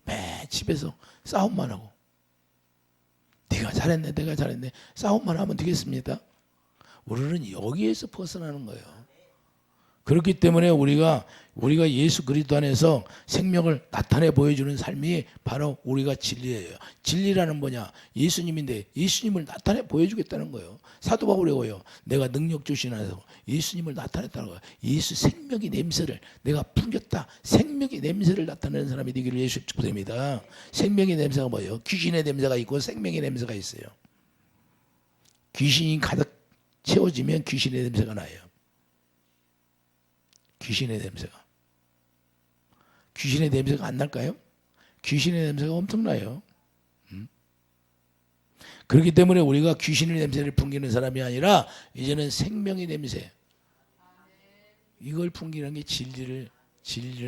매 집에서 싸움만 하고 네가 잘했네 내가 잘했네 싸움만 하면 되겠습니다. 우리는 여기에서 벗어나는 거예요. 그렇기 때문에 우리가 예수 그리스도 안에서 생명을 나타내 보여주는 삶이 바로 우리가 진리예요. 진리라는 뭐냐? 예수님인데 예수님을 나타내 보여주겠다는 거예요. 사도 바울이 뭐예요? 내가 능력 주신 안에서 예수님을 나타냈다는 거예요. 예수 생명의 냄새를 내가 풍겼다. 생명의 냄새를 나타내는 사람이 되기를 예수 축복합니다. 생명의 냄새가 뭐예요? 귀신의 냄새가 있고 생명의 냄새가 있어요. 귀신이 가득 채워지면 귀신의 냄새가 나요. 귀신의 냄새가 안 날까요? 귀신의 냄새가 엄청나요. 그렇기 때문에 우리가 귀신의 냄새를 풍기는 사람이 아니라 이제는 생명의 냄새 이걸 풍기는 게 진리를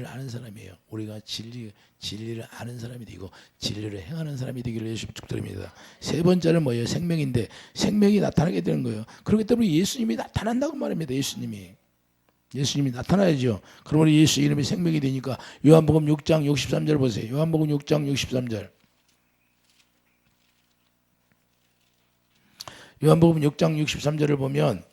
아는 사람이에요. 우리가 진리를 아는 사람이 되고 진리를 행하는 사람이 되기를 예수 축복드립니다. 세 번째는 뭐예요? 생명인데 생명이 나타나게 되는 거예요. 그렇기 때문에 예수님이 나타난다고 말합니다. 예수님이 예수님이 나타나야죠. 그러므로 예수 이름이 생명이 되니까 요한복음 6장 63절 보세요. 요한복음 6장 63절. 요한복음 6장 63절을 보면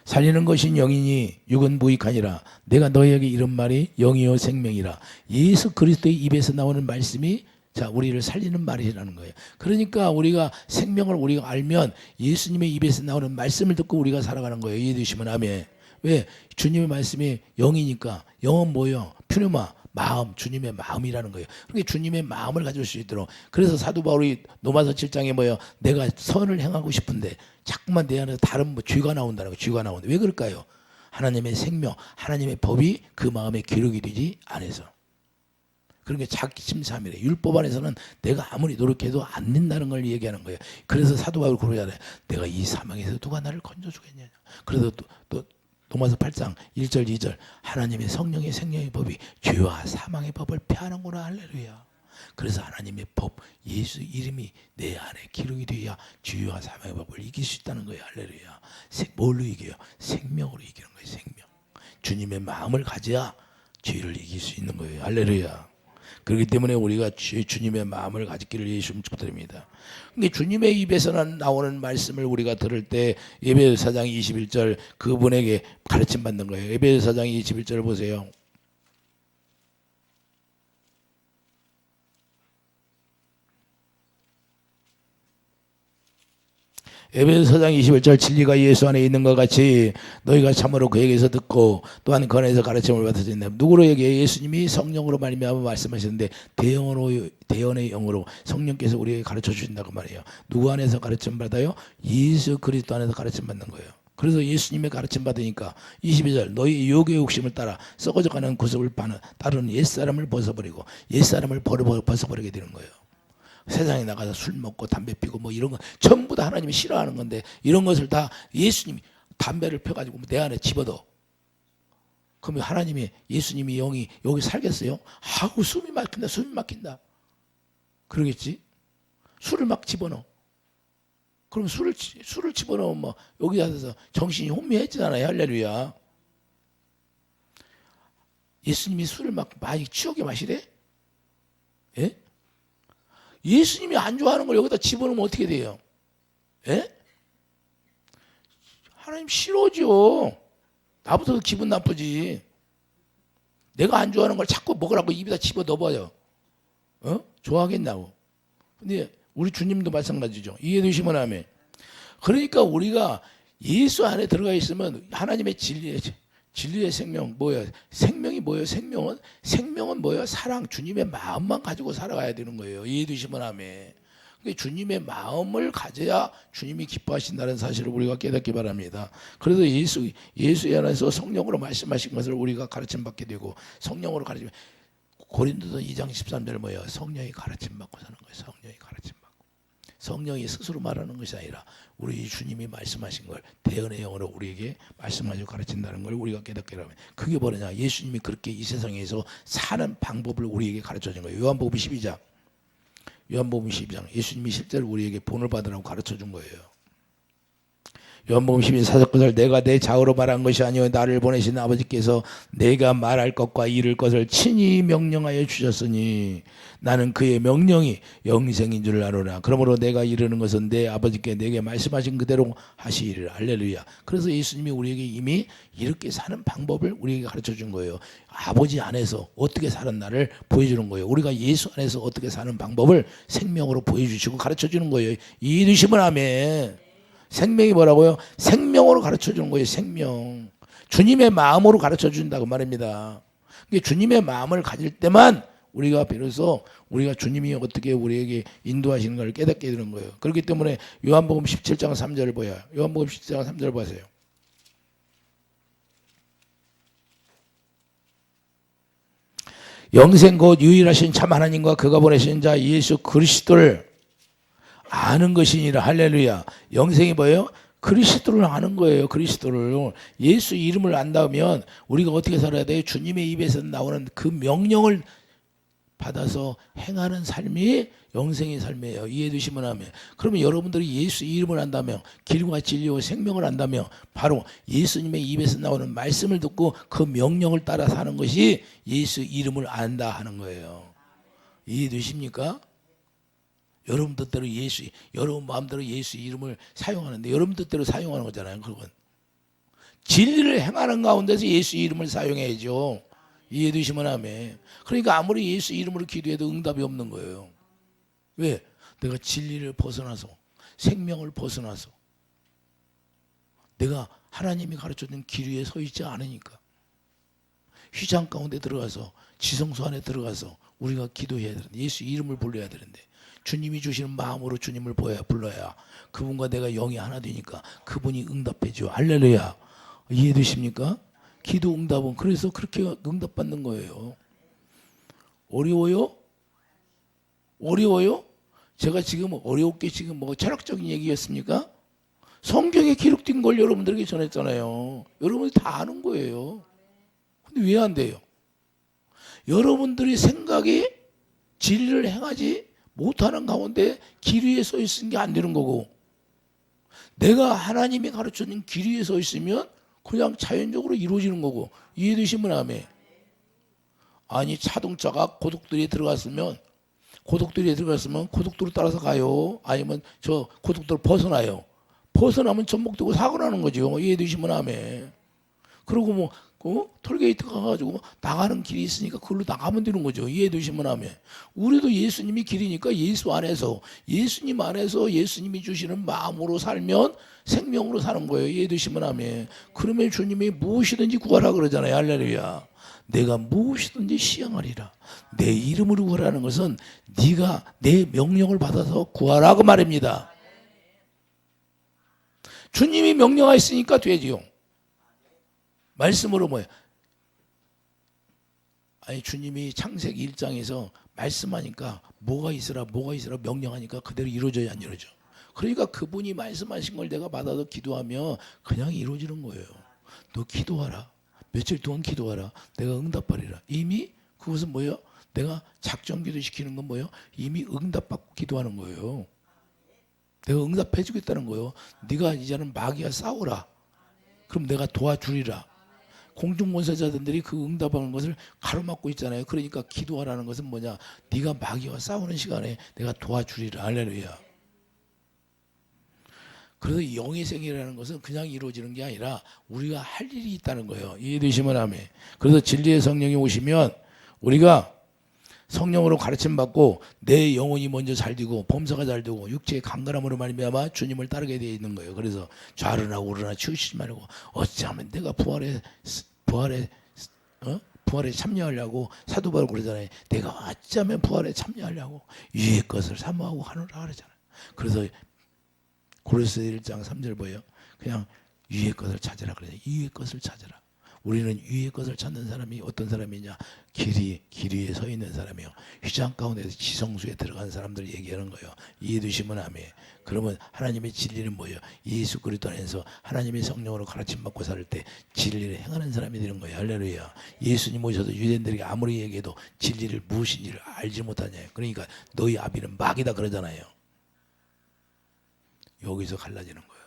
살리는 것이 영이니 육은 무익하니라. 내가 너희에게 이런 말이 영이요 생명이라. 예수 그리스도의 입에서 나오는 말씀이 자 우리를 살리는 말이라는 거예요. 그러니까 우리가 생명을 우리가 알면 예수님의 입에서 나오는 말씀을 듣고 우리가 살아가는 거예요. 이해되시면 아멘. 왜? 주님의 말씀이 영이니까. 영은 뭐예요? 퓨누마, 마음, 주님의 마음이라는 거예요. 그러니까 주님의 마음을 가질 수 있도록. 그래서 사도 바울이 로마서 7장에 뭐예요? 내가 선을 행하고 싶은데 자꾸만 내 안에서 다른 뭐 죄가 나온다는 거예요. 죄가 나오는데 왜 그럴까요? 하나님의 생명, 하나님의 법이 그 마음에 기록이 되지 않아서. 그러니까 작심삼일에 율법 안에서는 내가 아무리 노력해도 안 된다는 걸 얘기하는 거예요. 그래서 사도 바울 그러잖아요. 내가 이 사망에서 누가 나를 건져주겠냐. 그래서 또 로마서 8장 1절 2절 하나님의 성령의 생명의 법이 죄와 사망의 법을 폐하는구나. 할렐루야. 그래서 하나님의 법 예수 이름이 내 안에 기록이 되어야 죄와 사망의 법을 이길 수 있다는 거예요. 할렐루야. 뭘로 이겨요? 생명으로 이기는 거예요. 생명. 주님의 마음을 가져야 죄를 이길 수 있는 거예요. 할렐루야. 그렇기 때문에 우리가 주님의 마음을 가지기를 예수님 축복드립니다. 그러니까 주님의 입에서는 나오는 말씀을 우리가 들을 때 에베소 4장 21절 그분에게 가르침 받는 거예요. 에베소 4장 21절 보세요. 에베소 4장 21절 진리가 예수 안에 있는 것 같이 너희가 참으로 그에게서 듣고 또한 그 안에서 가르침을 받으셨네. 누구로에게? 예수님이 성령으로 말미암아 말씀하셨는데 대언의 영으로 성령께서 우리에게 가르쳐 주신다고 말이에요. 누구 안에서 가르침 받아요? 예수 그리스도 안에서 가르침 받는 거예요. 그래서 예수님의 가르침 받으니까 22절 너희 욕의 욕심을 따라 썩어져가는 구습을 따르는 옛사람을 벗어버리고 옛사람을 벗어버리게 되는 거예요. 세상에 나가서 술 먹고 담배 피고 뭐 이런 거 전부 다 하나님이 싫어하는 건데 이런 것을 다 예수님이 담배를 펴가지고 내 안에 집어넣어. 그러면 하나님이 예수님이 영이 여기 살겠어요? 아우 숨이 막힌다. 그러겠지? 술을 막 집어넣어. 그럼 술을 집어넣으면 뭐 여기 앉아서 정신이 혼미해지잖아요. 할렐루야. 예수님이 술을 막 많이 취하게 마시래? 예? 예수님이 안 좋아하는 걸 여기다 집어넣으면 어떻게 돼요? 예? 하나님 싫어져. 나부터 기분 나쁘지. 내가 안 좋아하는 걸 자꾸 먹으라고 입에다 집어넣어봐요. 좋아하겠냐고. 근데 우리 주님도 마찬가지죠. 이해되시면 아멘. 그러니까 우리가 예수 안에 들어가 있으면 하나님의 진리의 생명 뭐예요? 생명이 뭐예요? 생명은 뭐예요? 사랑, 주님의 마음만 가지고 살아가야 되는 거예요. 이해되시면 아멘. 그러니까 주님의 마음을 가져야 주님이 기뻐하신다는 사실을 우리가 깨닫기 바랍니다. 그래서 예수 안에서 성령으로 말씀하신 것을 우리가 가르침 받게 되고 성령으로 가르치면 고린도서 2장 13절 뭐예요? 성령이 가르침 받고 사는 거예요. 성령이 가르침 받고. 성령이 스스로 말하는 것이 아니라 우리 주님이 말씀하신 걸 대언의 영으로 우리에게 말씀하시고 가르친다는 걸 우리가 깨닫게 하면 그게 뭐냐? 예수님이 그렇게 이 세상에서 사는 방법을 우리에게 가르쳐 준 거예요. 요한복음 12장 예수님이 실제로 우리에게 본을 받으라고 가르쳐 준 거예요. 요한복음 12장 내가 내 자으로 말한 것이 아니요 나를 보내신 아버지께서 내가 말할 것과 이를 것을 친히 명령하여 주셨으니 나는 그의 명령이 영생인 줄 아노라. 그러므로 내가 이르는 것은 내 아버지께 내게 말씀하신 그대로 하시리라. 할렐루야. 그래서 예수님이 우리에게 이미 이렇게 사는 방법을 우리에게 가르쳐 준 거예요. 아버지 안에서 어떻게 사는 나를 보여주는 거예요. 우리가 예수 안에서 어떻게 사는 방법을 생명으로 보여주시고 가르쳐 주는 거예요. 이해되시면 아멘. 생명이 뭐라고요? 생명으로 가르쳐 주는 거예요. 생명. 주님의 마음으로 가르쳐 준다고 말입니다. 주님의 마음을 가질 때만 우리가 비로소 우리가 주님이 어떻게 우리에게 인도하시는 걸 깨닫게 되는 거예요. 그렇기 때문에 요한복음 17장 3절을 보여요. 요한복음 17장 3절 보세요. 영생 곧 유일하신 참 하나님과 그가 보내신 자 예수 그리스도를 아는 것이니라. 할렐루야. 영생이 뭐예요? 그리스도를 아는 거예요. 그리스도를. 예수 이름을 안다면 우리가 어떻게 살아야 돼요? 주님의 입에서 나오는 그 명령을 받아서 행하는 삶이 영생의 삶이에요. 이해해 주시면 아멘. 그러면 여러분들이 예수 이름을 안다면, 길과 진리와 생명을 안다면, 바로 예수님의 입에서 나오는 말씀을 듣고 그 명령을 따라 사는 것이 예수 이름을 안다 하는 거예요. 이해해 주십니까? 여러분 뜻대로 여러분 마음대로 예수 이름을 사용하는데 여러분 뜻대로 사용하는 거잖아요. 그건 진리를 행하는 가운데서 예수 이름을 사용해야죠. 이해해 주시면 아멘. 그러니까 아무리 예수 이름으로 기도해도 응답이 없는 거예요. 왜? 내가 진리를 벗어나서, 생명을 벗어나서, 내가 하나님이 가르쳐준 길 위에 서 있지 않으니까. 휘장 가운데 들어가서, 지성소 안에 들어가서 우리가 기도해야 되는데, 예수 이름을 불러야 되는데, 주님이 주시는 마음으로 주님을 불러야 그분과 내가 영이 하나 되니까 그분이 응답해줘. 할렐루야. 이해해 주십니까? 기도 응답은 그래서 그렇게 응답받는 거예요. 어려워요? 어려워요? 제가 지금 어렵게 지금 뭐 철학적인 얘기였습니까? 성경에 기록된 걸 여러분들에게 전했잖아요. 여러분이 다 아는 거예요. 근데 왜 안 돼요? 여러분들의 생각이 진리를 행하지 못하는 가운데 길 위에 서 있는 게 안 되는 거고, 내가 하나님이 가르쳐준 길 위에 서 있으면 그냥 자연적으로 이루어지는 거고. 이해되시면 아멘. 아니 자동차가 고속도로에 들어갔으면 고속도로 따라서 가요. 아니면 저 고속도로 벗어나요. 벗어나면 전복되고 사고 나는 거죠. 이해되시면 아멘. 그리고 뭐 톨게이트 가가지고 나가는 길이 있으니까 그걸로 나가면 되는 거죠. 이해되시면 아멘. 우리도 예수님이 길이니까 예수님 안에서 예수님이 주시는 마음으로 살면 생명으로 사는 거예요. 이해되시면 아멘. 그러면 주님이 무엇이든지 구하라 그러잖아요. 할렐루야. 내가 무엇이든지 시행하리라. 내 이름으로 구하라는 것은 네가 내 명령을 받아서 구하라고 말입니다. 주님이 명령하셨으니까 되지요. 말씀으로 뭐예요? 아니 주님이 창세기 1장에서 말씀하니까 뭐가 있으라 명령하니까 그대로 이루어져야 안 이루어져. 그러니까 그분이 말씀하신 걸 내가 받아서 기도하면 그냥 이루어지는 거예요. 너 기도하라. 며칠 동안 기도하라. 내가 응답하리라. 이미 그것은 뭐예요? 내가 작정 기도시키는 건 뭐예요? 이미 응답받고 기도하는 거예요. 내가 응답해 주겠다는 거예요. 네가 이제는 마귀와 싸우라. 그럼 내가 도와주리라. 공중권세자들이 그 응답하는 것을 가로막고 있잖아요. 그러니까 기도하라는 것은 뭐냐? 네가 마귀와 싸우는 시간에 내가 도와주리라. 할렐루야. 그래서 영의 생이라는 것은 그냥 이루어지는 게 아니라 우리가 할 일이 있다는 거예요. 이해되시면 아멘. 그래서 진리의 성령이 오시면 우리가 성령으로 가르침 받고 내 영혼이 먼저 잘 되고 범사가 잘 되고 육체의 강건함으로 말미암아 주님을 따르게 되어 있는 거예요. 그래서 좌르나 우르나 치우치지 말고 어찌하면 내가 부활에 참여하려고 사도 바울 그러잖아요. 내가 어찌하면 부활에 참여하려고 위의 것을 사모하고 하노라 그러잖아요. 그래서 고린도서 1장 3절 보여요. 그냥 위의 것을 찾으라 그래요. 위의 것을 찾으라. 우리는 위의 것을 찾는 사람이 어떤 사람이냐? 길 위에 서 있는 사람이요. 휘장 가운데서 지성소에 들어간 사람들 얘기하는 거예요. 이해되시면 아멘. 그러면 하나님의 진리는 뭐예요? 예수 그리스도 안에서 하나님의 성령으로 가르침 받고 살 때 진리를 행하는 사람이 되는 거예요. 할렐루야. 예수님 오셔서 유대인들에게 아무리 얘기해도 진리를 무엇인지를 알지 못하냐. 그러니까 너희 아비는 마귀다 그러잖아요. 여기서 갈라지는 거예요.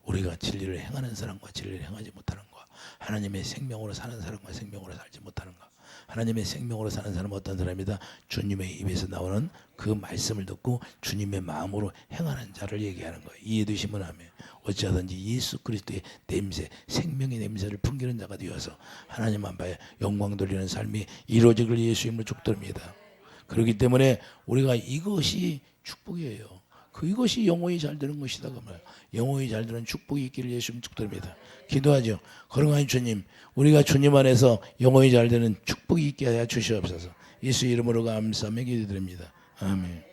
우리가 진리를 행하는 사람과 진리를 행하지 못하는 것, 하나님의 생명으로 사는 사람과 생명으로 살지 못하는 것. 하나님의 생명으로 사는 사람은 어떤 사람이다? 주님의 입에서 나오는 그 말씀을 듣고 주님의 마음으로 행하는 자를 얘기하는 거예요. 이해되시면 아멘. 어찌하든지 예수 그리스도의 냄새, 생명의 냄새를 풍기는 자가 되어서 하나님 앞에 영광 돌리는 삶이 이루어지길 예수 이름으로 축도합니다. 그렇기 때문에 우리가 이것이 축복이에요. 이것이 영혼이 잘 되는 것이다. 그 말. 영혼이 잘 되는 축복이 있기를 예수님 축도합니다. 기도하죠. 거룩한 주님, 우리가 주님 안에서 영혼이 잘 되는 축복이 있게 하여 주시옵소서. 예수 이름으로 감사하며 기도드립니다. 아멘.